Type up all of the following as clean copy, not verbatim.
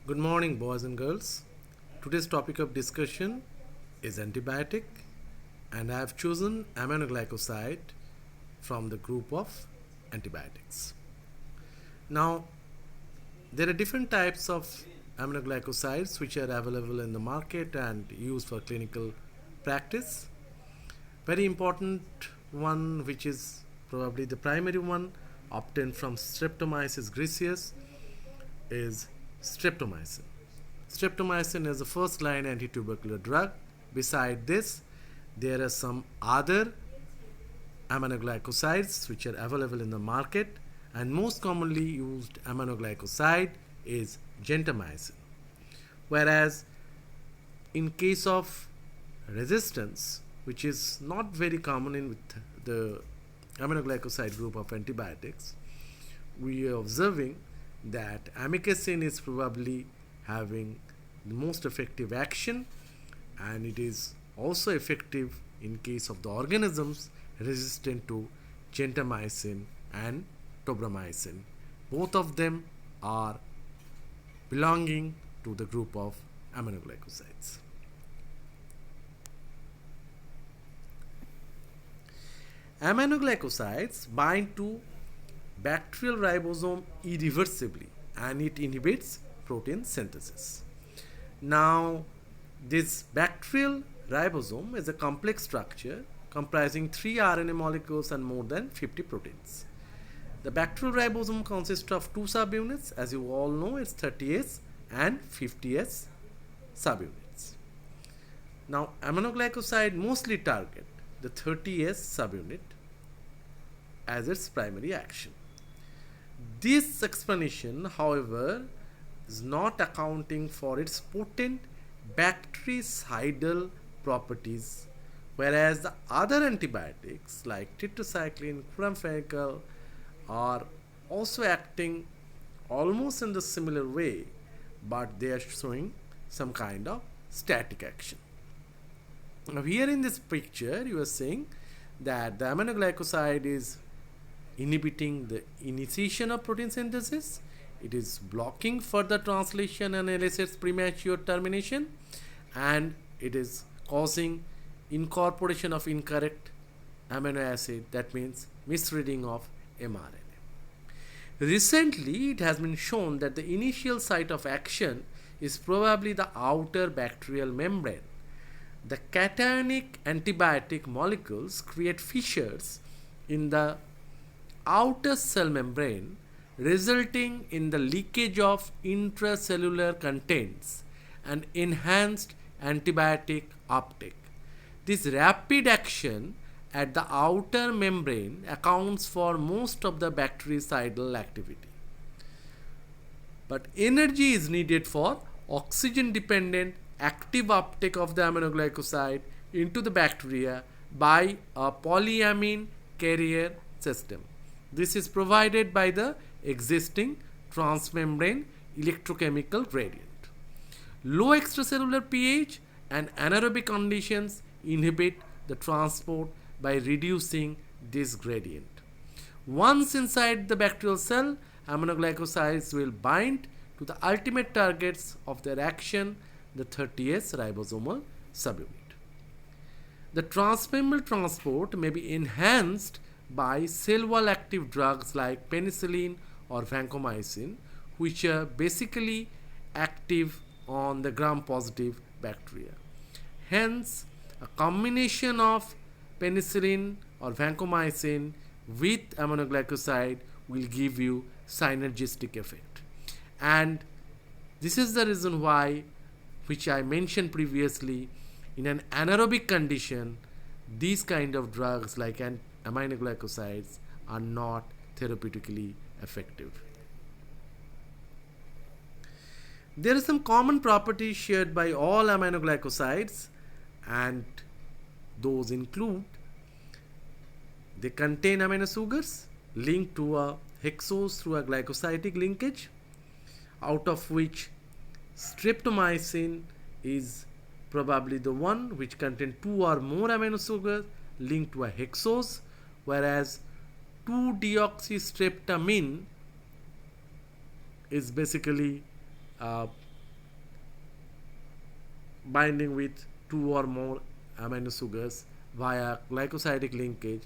Good morning, boys and girls. Today's topic of discussion is antibiotic, and I have chosen aminoglycoside from the group of antibiotics. Now, there are different types of aminoglycosides which are available in the market and used for clinical practice. Very important one, which is probably the primary one, obtained from Streptomyces griseus, is streptomycin. Streptomycin is the first line antitubercular drug. Beside this, there are some other aminoglycosides which are available in the market, and most commonly used aminoglycoside is gentamicin. Whereas in case of resistance, which is not very common in with the aminoglycoside group of antibiotics, we are observing that amikacin is probably having the most effective action, and it is also effective in case of the organisms resistant to gentamicin and tobramycin. Both of them are belonging to the group of aminoglycosides. Aminoglycosides bind to bacterial ribosome irreversibly, and it inhibits protein synthesis. Now, this bacterial ribosome is a complex structure comprising 3 RNA molecules and more than 50 proteins. The bacterial ribosome consists of 2 subunits. As you all know, it's 30S and 50S subunits. Now, aminoglycoside mostly target the 30S subunit as its primary action. This explanation, however, is not accounting for its potent bactericidal properties, whereas the other antibiotics like tetracycline, chloramphenicol are also acting almost in the similar way, but they are showing some kind of static action. Now, here in this picture, you are seeing that the aminoglycoside is inhibiting the initiation of protein synthesis. It is blocking further translation and elicits premature termination, and it is causing incorporation of incorrect amino acid, that means misreading of mRNA. Recently, it has been shown that the initial site of action is probably the outer bacterial membrane. The cationic antibiotic molecules create fissures in the outer cell membrane, resulting in the leakage of intracellular contents and enhanced antibiotic uptake. This rapid action at the outer membrane accounts for most of the bactericidal activity. But energy is needed for oxygen dependent active uptake of the aminoglycoside into the bacteria by a polyamine carrier system. This is provided by the existing transmembrane electrochemical gradient. Low extracellular pH and anaerobic conditions inhibit the transport by reducing this gradient. Once inside the bacterial cell, aminoglycosides will bind to the ultimate targets of their action, the 30S ribosomal subunit. The transmembrane transport may be enhanced by cell wall active drugs like penicillin or vancomycin, which are basically active on the gram-positive bacteria. Hence, a combination of penicillin or vancomycin with aminoglycoside will give you synergistic effect. And this is the reason why, which I mentioned previously, in an anaerobic condition, these kind of drugs like aminoglycosides are not therapeutically effective. There are some common properties shared by all aminoglycosides, and those include they contain amino sugars linked to a hexose through a glycosidic linkage, out of which streptomycin is probably the one which contains 2 or more amino sugars linked to a hexose, whereas 2-deoxystreptamine is basically binding with two or more amino sugars via glycosidic linkage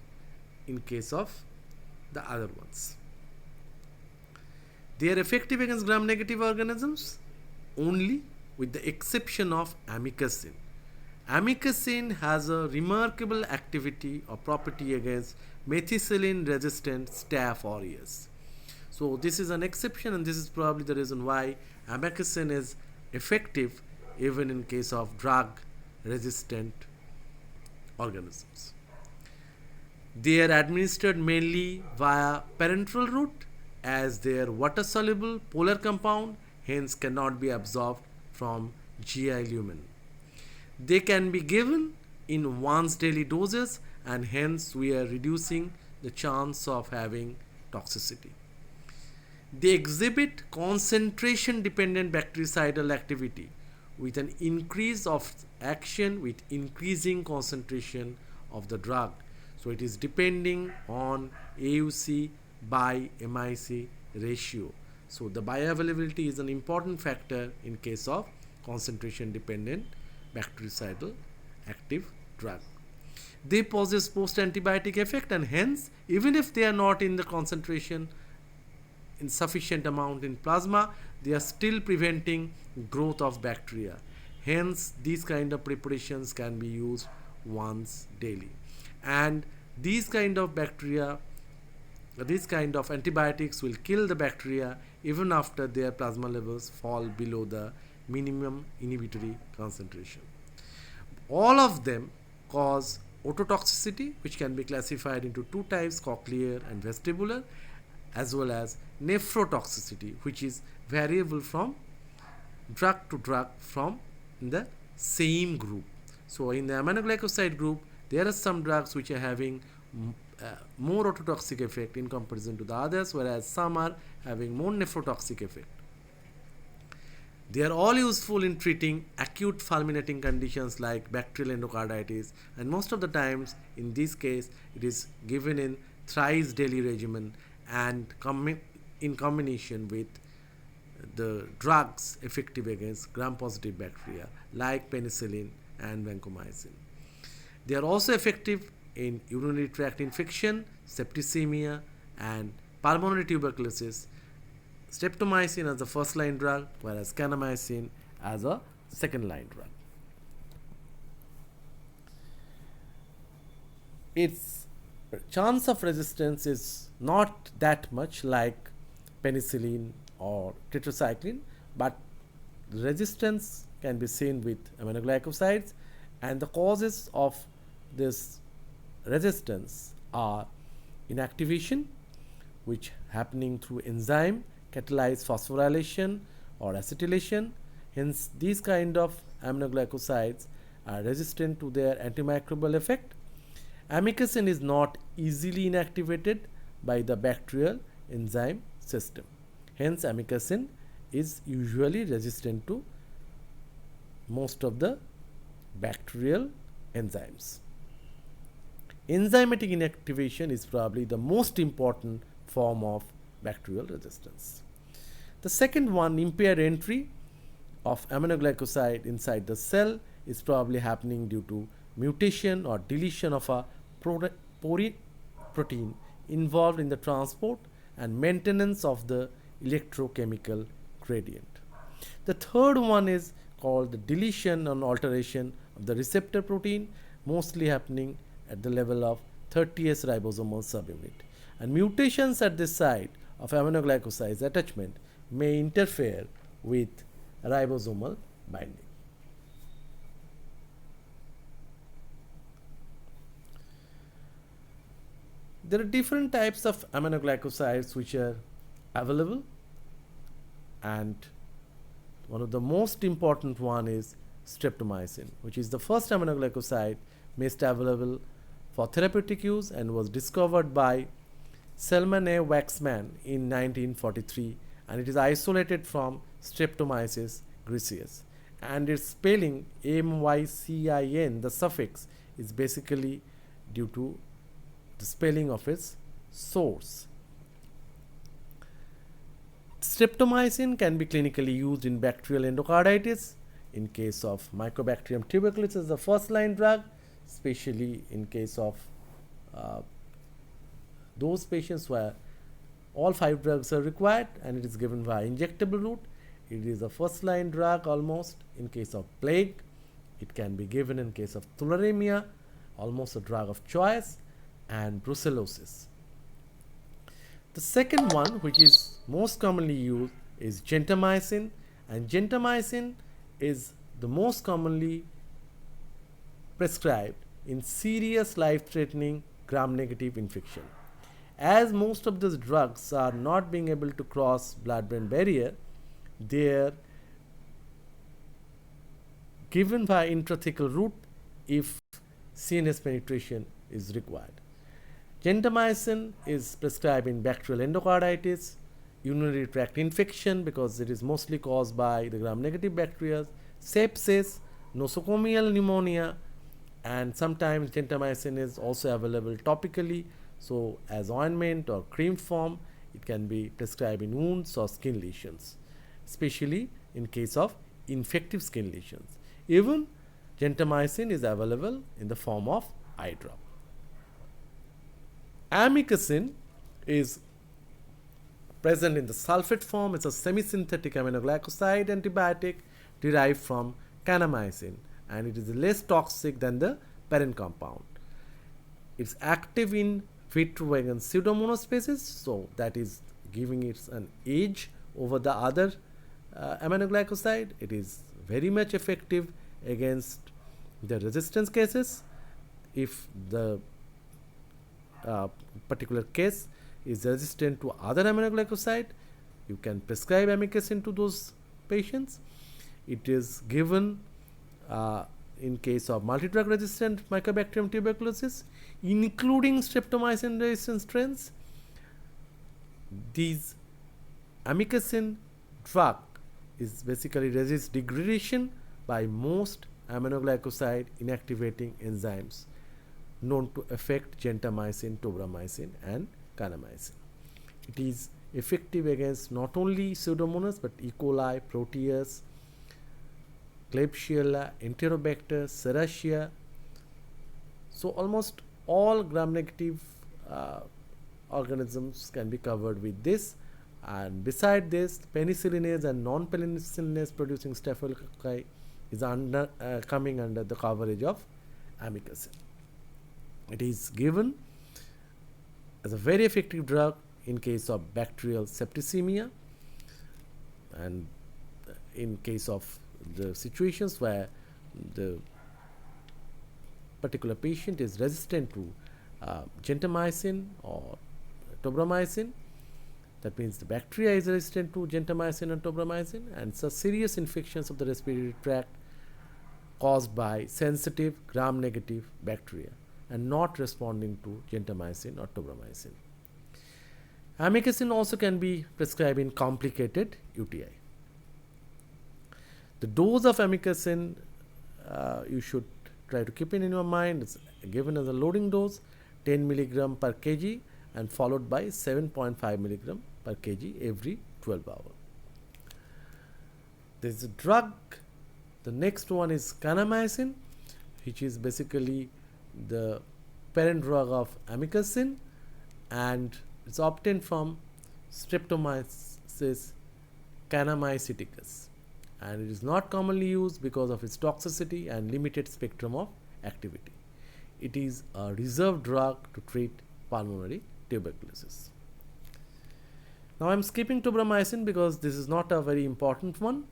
in case of the other ones. They are effective against gram-negative organisms only with the exception of amikacin. Amikacin has a remarkable activity or property against methicillin-resistant Staph aureus. So this is an exception, and this is probably the reason why amikacin is effective even in case of drug-resistant organisms. They are administered mainly via parenteral route as they are water soluble polar compound, hence cannot be absorbed from GI lumen. They can be given in once daily doses, and hence we are reducing the chance of having toxicity. They exhibit concentration dependent bactericidal activity with an increase of action with increasing concentration of the drug. So it is depending on AUC by MIC ratio. So the bioavailability is an important factor in case of concentration dependent bactericidal active drug. They possess post antibiotic effect, and hence even if they are not in the concentration in sufficient amount in plasma, they are still preventing growth of bacteria. Hence these kind of preparations can be used once daily, and these kind of antibiotics will kill the bacteria even after their plasma levels fall below the minimum inhibitory concentration. All of them cause ototoxicity, which can be classified into two types, cochlear and vestibular, as well as nephrotoxicity, which is variable from drug to drug from the same group. So in the aminoglycoside group, there are some drugs which are having more ototoxic effect in comparison to the others, whereas some are having more nephrotoxic effect. They are all useful in treating acute fulminating conditions like bacterial endocarditis, and most of the times in this case it is given in thrice daily regimen and in combination with the drugs effective against gram-positive bacteria like penicillin and vancomycin. They are also effective in urinary tract infection, septicemia, and pulmonary tuberculosis. Streptomycin as a first line drug, whereas kanamycin as a second line drug. Its chance of resistance is not that much like penicillin or tetracycline, but resistance can be seen with aminoglycosides, and the causes of this resistance are inactivation, which happening through enzyme catalyzed phosphorylation or acetylation. Hence these kind of aminoglycosides are resistant to their antimicrobial effect. Amikacin is not easily inactivated by the bacterial enzyme system. Hence amikacin is usually resistant to most of the bacterial enzymes. Enzymatic inactivation is probably the most important form of bacterial resistance. The second one, impaired entry of aminoglycoside inside the cell, is probably happening due to mutation or deletion of a protein involved in the transport and maintenance of the electrochemical gradient. The third one is called the deletion and alteration of the receptor protein, mostly happening at the level of 30S ribosomal subunit. And mutations at this site of aminoglycosides attachment may interfere with ribosomal binding. There are different types of aminoglycosides which are available, and one of the most important one is streptomycin, which is the first aminoglycoside made available for therapeutic use and was discovered by Selman A. Waxman in 1943, and it is isolated from Streptomyces griseus, and its spelling MYCIN, the suffix, is basically due to the spelling of its source. Streptomycin can be clinically used in bacterial endocarditis in case of Mycobacterium tuberculosis, the first line drug, especially in case of those patients where all 5 drugs are required and it is given via injectable route. It is a first line drug almost in case of plague. It can be given in case of tularemia, almost a drug of choice, and brucellosis. The second one, which is most commonly used, is gentamicin, and gentamicin is the most commonly prescribed in serious life-threatening gram-negative infection. As most of these drugs are not being able to cross blood-brain barrier, they are given via intrathecal route if CNS penetration is required. Gentamicin is prescribed in bacterial endocarditis, urinary tract infection because it is mostly caused by the gram-negative bacteria, sepsis, nosocomial pneumonia, and sometimes gentamicin is also available topically, so as ointment or cream form. It can be prescribed in wounds or skin lesions, especially in case of infective skin lesions. Even gentamicin is available in the form of eye drop. Amikacin is present in the sulfate form. It's a semi-synthetic aminoglycoside antibiotic derived from kanamycin, and it is less toxic than the parent compound. It's active in vitro against Pseudomonas species, so that is giving it an edge over the other aminoglycoside. It is very much effective against the resistance cases. If the particular case is resistant to other aminoglycoside, you can prescribe amikacin to those patients. It is given in case of multi-drug resistant Mycobacterium tuberculosis, including streptomycin resistant strains. These amikacin drug is basically resists degradation by most aminoglycoside inactivating enzymes known to affect gentamicin, tobramycin, and kanamycin. It is effective against not only Pseudomonas but E. coli, Proteus, Klebsiella, Enterobacter, Serratia. So almost all gram-negative organisms can be covered with this. And beside this, penicillinase and non-penicillinase producing staphylococci is coming under the coverage of amikacin. It is given as a very effective drug in case of bacterial septicemia and in case of the situations where the particular patient is resistant to gentamicin or tobramycin. That means the bacteria is resistant to gentamicin and tobramycin, and so serious infections of the respiratory tract caused by sensitive gram-negative bacteria and not responding to gentamicin or tobramycin. Amikacin also can be prescribed in complicated UTI. The dose of amikacin you should try to keep in your mind. It's given as a loading dose, 10 milligram per kg, and followed by 7.5 milligram per kg every 12 hours. There is a drug. The next one is kanamycin, which is basically the parent drug of amikacin, and it's obtained from Streptomyces kanamyceticus, and it is not commonly used because of its toxicity and limited spectrum of activity. It is a reserved drug to treat pulmonary tuberculosis. Now I am skipping tobramycin because this is not a very important one.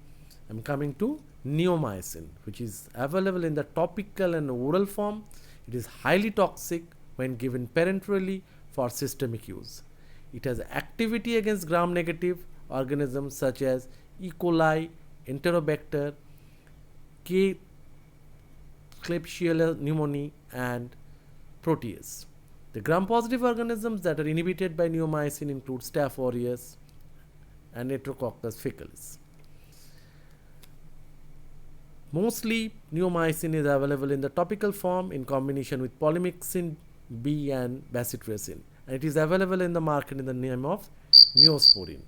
I am coming to neomycin, which is available in the topical and oral form. It is highly toxic when given parenterally for systemic use. It has activity against gram-negative organisms such as E. coli, Enterobacter, Klebsiella pneumoniae, and Proteus. The gram-positive organisms that are inhibited by neomycin include Staph aureus and Enterococcus faecalis. Mostly neomycin is available in the topical form in combination with polymyxin B and bacitracin, and it is available in the market in the name of Neosporin.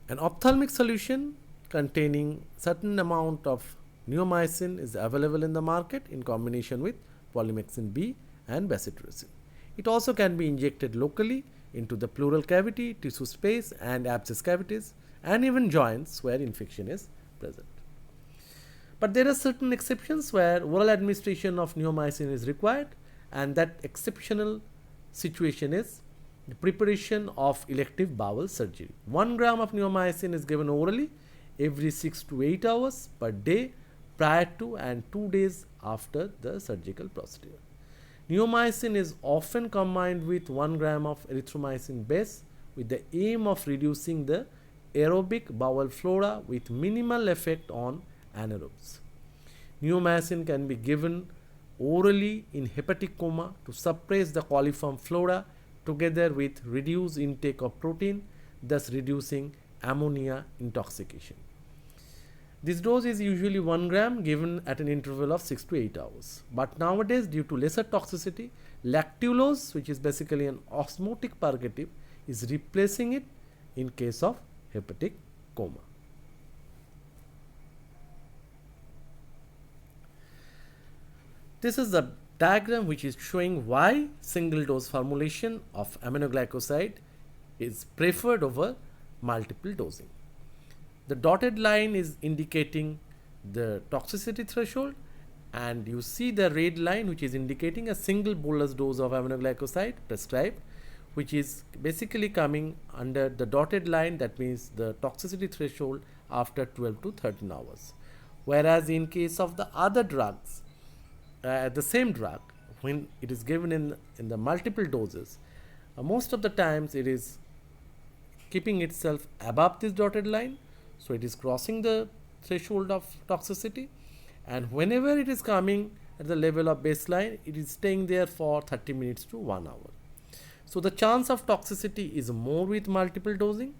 An ophthalmic solution containing certain amount of neomycin is available in the market in combination with polymyxin B and bacitracin. It also can be injected locally into the pleural cavity, tissue space and abscess cavities and even joints where infection is present. But there are certain exceptions where oral administration of neomycin is required, and that exceptional situation is the preparation of elective bowel surgery. 1 gram of neomycin is given orally every 6 to 8 hours per day prior to and 2 days after the surgical procedure. Neomycin is often combined with 1 gram of erythromycin base with the aim of reducing the aerobic bowel flora with minimal effect on anaerobes. Neomycin can be given orally in hepatic coma to suppress the coliform flora together with reduced intake of protein, thus reducing ammonia intoxication. This dose is usually 1 gram given at an interval of 6 to 8 hours. But nowadays, due to lesser toxicity, lactulose, which is basically an osmotic purgative, is replacing it in case of hepatic coma. This is the diagram which is showing why single dose formulation of aminoglycoside is preferred over multiple dosing. The dotted line is indicating the toxicity threshold, and you see the red line which is indicating a single bolus dose of aminoglycoside prescribed, which is basically coming under the dotted line. That means the toxicity threshold after 12 to 13 hours. Whereas in case of the other drugs, the same drug, when it is given in the multiple doses, most of the times it is keeping itself above this dotted line, so it is crossing the threshold of toxicity, and whenever it is coming at the level of baseline, it is staying there for 30 minutes to 1 hour. So the chance of toxicity is more with multiple dosing,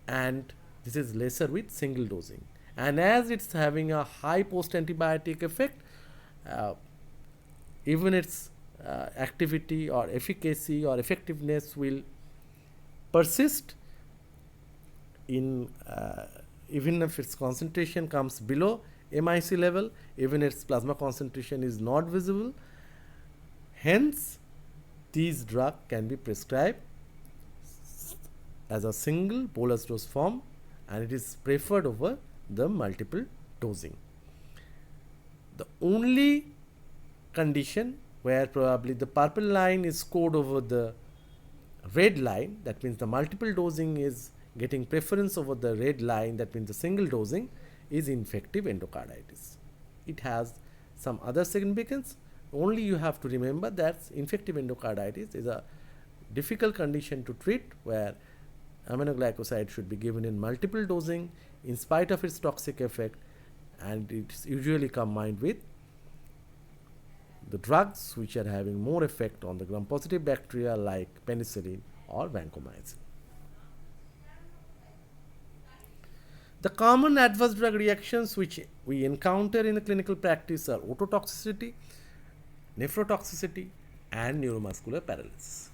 and this is lesser with single dosing. And as it's having a high post antibiotic effect, even its activity or efficacy or effectiveness will persist in even if its concentration comes below MIC level, even its plasma concentration is not visible. Hence, these drug can be prescribed as a single bolus dose form, and it is preferred over the multiple dosing. The only condition where probably the purple line is scored over the red line, that means the multiple dosing is getting preference over the red line, that means the single dosing, is infective endocarditis. It has some other significance. Only you have to remember that infective endocarditis is a difficult condition to treat, where aminoglycoside should be given in multiple dosing in spite of its toxic effect, and it's usually combined with the drugs which are having more effect on the gram-positive bacteria like penicillin or vancomycin. The common adverse drug reactions which we encounter in the clinical practice are ototoxicity, nephrotoxicity, and neuromuscular paralysis.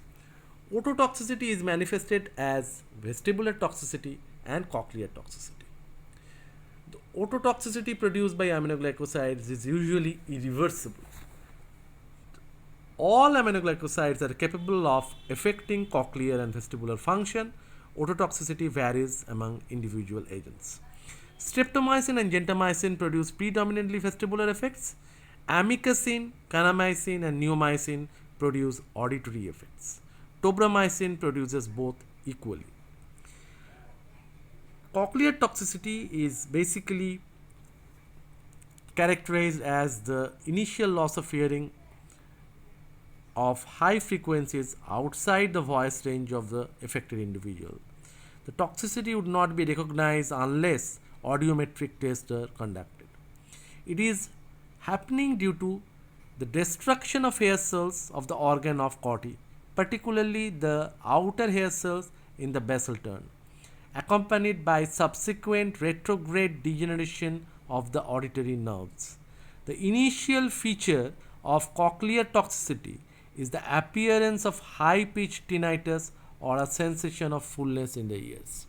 Ototoxicity is manifested as vestibular toxicity and cochlear toxicity. The ototoxicity produced by aminoglycosides is usually irreversible. All aminoglycosides are capable of affecting cochlear and vestibular function. Ototoxicity varies among individual agents. Streptomycin and gentamicin produce predominantly vestibular effects. Amikacin, kanamycin, and neomycin produce auditory effects. Tobramycin produces both equally. Cochlear toxicity is basically characterized as the initial loss of hearing of high frequencies outside the voice range of the affected individual. The toxicity would not be recognized unless audiometric tests are conducted. It is happening due to the destruction of hair cells of the organ of Corti, particularly the outer hair cells in the basal turn, accompanied by subsequent retrograde degeneration of the auditory nerves. The initial feature of cochlear toxicity is the appearance of high-pitched tinnitus or a sensation of fullness in the ears.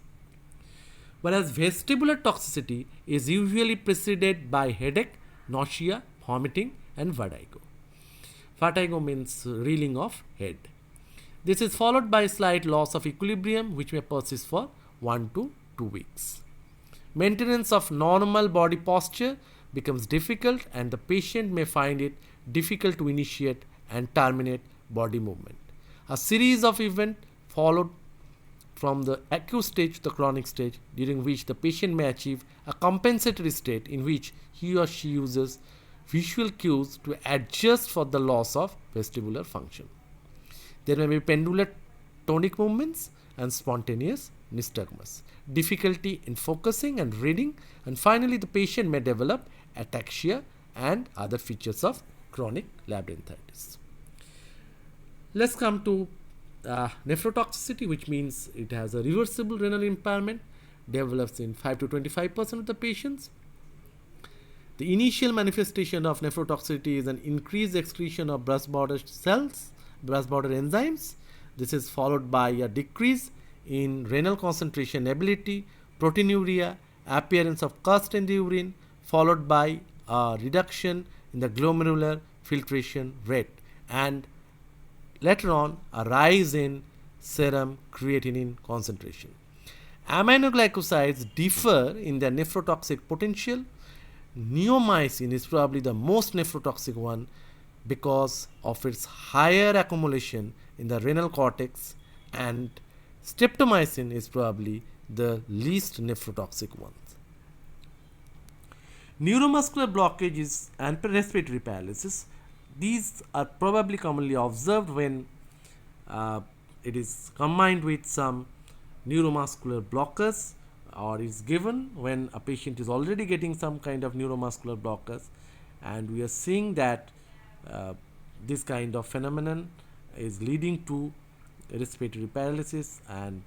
Whereas vestibular toxicity is usually preceded by headache, nausea, vomiting, and vertigo. Vertigo means reeling of head. This is followed by slight loss of equilibrium, which may persist for 1 to 2 weeks. Maintenance of normal body posture becomes difficult, and the patient may find it difficult to initiate and terminate body movement. A series of events followed from the acute stage to the chronic stage, during which the patient may achieve a compensatory state in which he or she uses visual cues to adjust for the loss of vestibular function. There may be pendular tonic movements and spontaneous nystagmus, difficulty in focusing and reading, and finally the patient may develop ataxia and other features of chronic labyrinthitis. Let's come to nephrotoxicity, which means it has a reversible renal impairment, develops in 5 to 25% of the patients. The initial manifestation of nephrotoxicity is an increased excretion of brush border cells, brush border enzymes. This is followed by a decrease in renal concentration ability, proteinuria, appearance of cast in the urine, followed by a reduction in the glomerular filtration rate, and later on a rise in serum creatinine concentration. Aminoglycosides differ in their nephrotoxic potential. Neomycin is probably the most nephrotoxic one because of its higher accumulation in the renal cortex, and streptomycin is probably the least nephrotoxic one. Neuromuscular blockages and respiratory paralysis, these are probably commonly observed when it is combined with some neuromuscular blockers, or is given when a patient is already getting some kind of neuromuscular blockers, and we are seeing that this kind of phenomenon is leading to respiratory paralysis and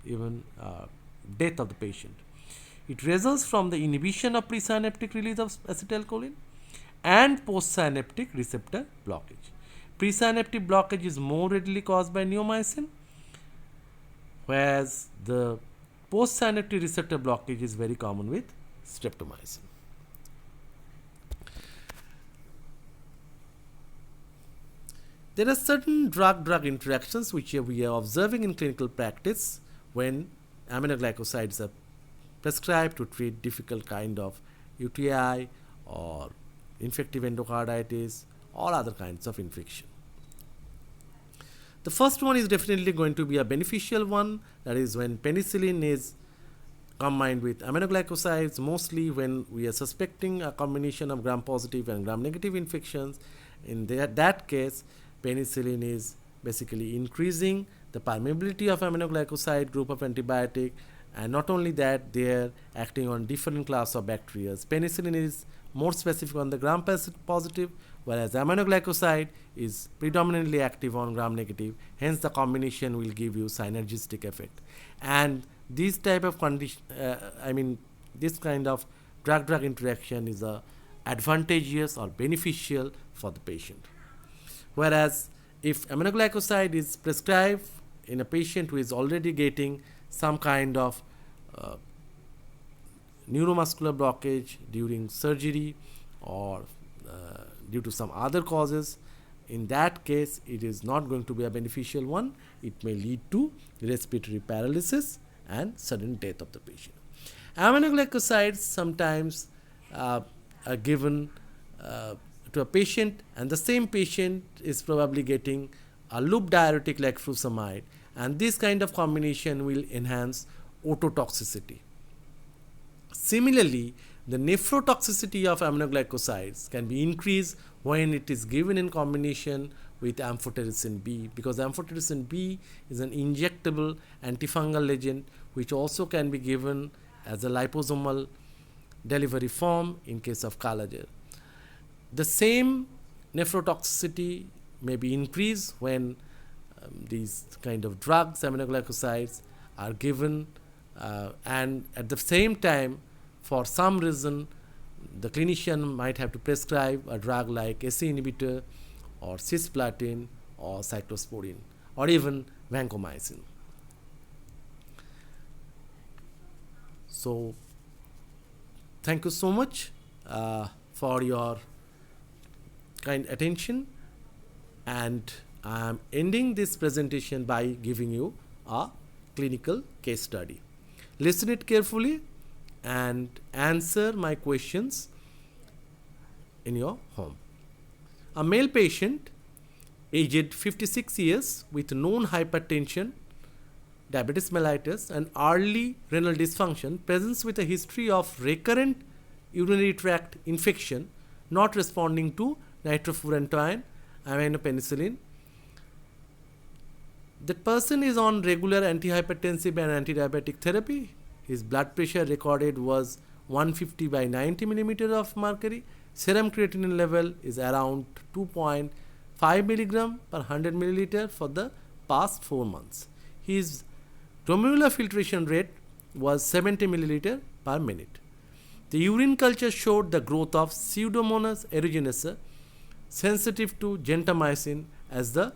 even death of the patient. It results from the inhibition of presynaptic release of acetylcholine and postsynaptic receptor blockage. Presynaptic blockage is more readily caused by neomycin, whereas the postsynaptic receptor blockage is very common with streptomycin. There are certain drug-drug interactions which we are observing in clinical practice when aminoglycosides are prescribed to treat difficult kind of UTI or infective endocarditis or other kinds of infection. The first one is definitely going to be a beneficial one, that is when penicillin is combined with aminoglycosides, mostly when we are suspecting a combination of gram-positive and gram-negative infections. In that case, penicillin is basically increasing the permeability of aminoglycoside group of antibiotic, and not only that, they are acting on different class of bacteria. Penicillin is more specific on the gram-positive, whereas aminoglycoside is predominantly active on gram-negative. Hence, the combination will give you synergistic effect. And this type of condition, this kind of drug-drug interaction is advantageous or beneficial for the patient. Whereas, if aminoglycoside is prescribed in a patient who is already getting some kind of neuromuscular blockage during surgery or due to some other causes, in that case it is not going to be a beneficial one. It may lead to respiratory paralysis and sudden death of the patient. Aminoglycosides sometimes are given to a patient, and the same patient is probably getting a loop diuretic like furosemide, and this kind of combination will enhance ototoxicity. Similarly, the nephrotoxicity of aminoglycosides can be increased when it is given in combination with amphotericin B, because amphotericin B is an injectable antifungal agent which also can be given as a liposomal delivery form in case of Kala-gel. The same nephrotoxicity may be increased when these kind of drugs, aminoglycosides, are given and at the same time, for some reason, the clinician might have to prescribe a drug like ACE inhibitor or cisplatin or cyclosporine or even vancomycin. So thank you so much for your kind attention, and I am ending this presentation by giving you a clinical case study. Listen it carefully and answer my questions in your home. A male patient aged 56 years with known hypertension, diabetes mellitus, and early renal dysfunction presents with a history of recurrent urinary tract infection not responding to nitrofurantoin, aminopenicillin. That person is on regular antihypertensive and antidiabetic therapy. His blood pressure recorded was 150 by 90 millimeter of mercury. Serum creatinine level is around 2.5 milligram per 100 milliliter for the past 4 months. His glomerular filtration rate was 70 milliliter per minute. The urine culture showed the growth of Pseudomonas aeruginosa, sensitive to gentamicin as the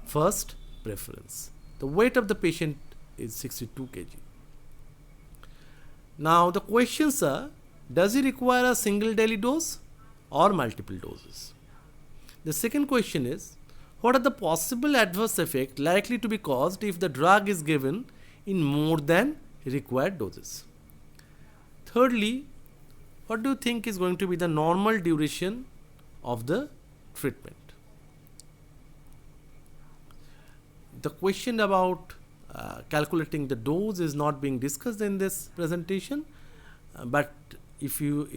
first preference. The weight of the patient is 62 kg. Now the questions are, does he require a single daily dose or multiple doses? The second question is, what are the possible adverse effects likely to be caused if the drug is given in more than required doses? Thirdly, what do you think is going to be the normal duration of the treatment? The question about calculating the dose is not being discussed in this presentation, but if you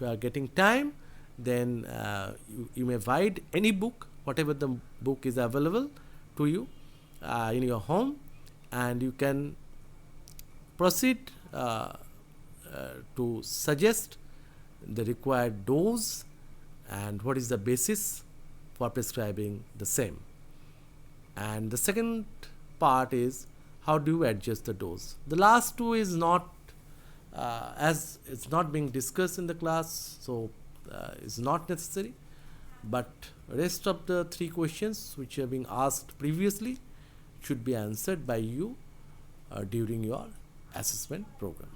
are getting time, then you may find any book, whatever the book is available to you in your home, and you can proceed to suggest the required dose and what is the basis for prescribing the same. And the second part is, how do you adjust the dose? The last two is not as it's not being discussed in the class, so it's not necessary, but rest of the three questions which have been asked previously should be answered by you during your assessment program.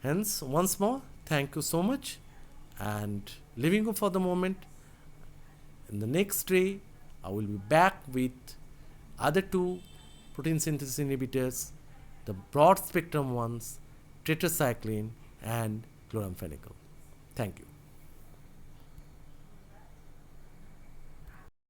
Hence, once more, thank you so much, and leaving you for the moment. In the next day, I will be back with other two protein synthesis inhibitors, the broad spectrum ones, tetracycline and chloramphenicol. Thank you.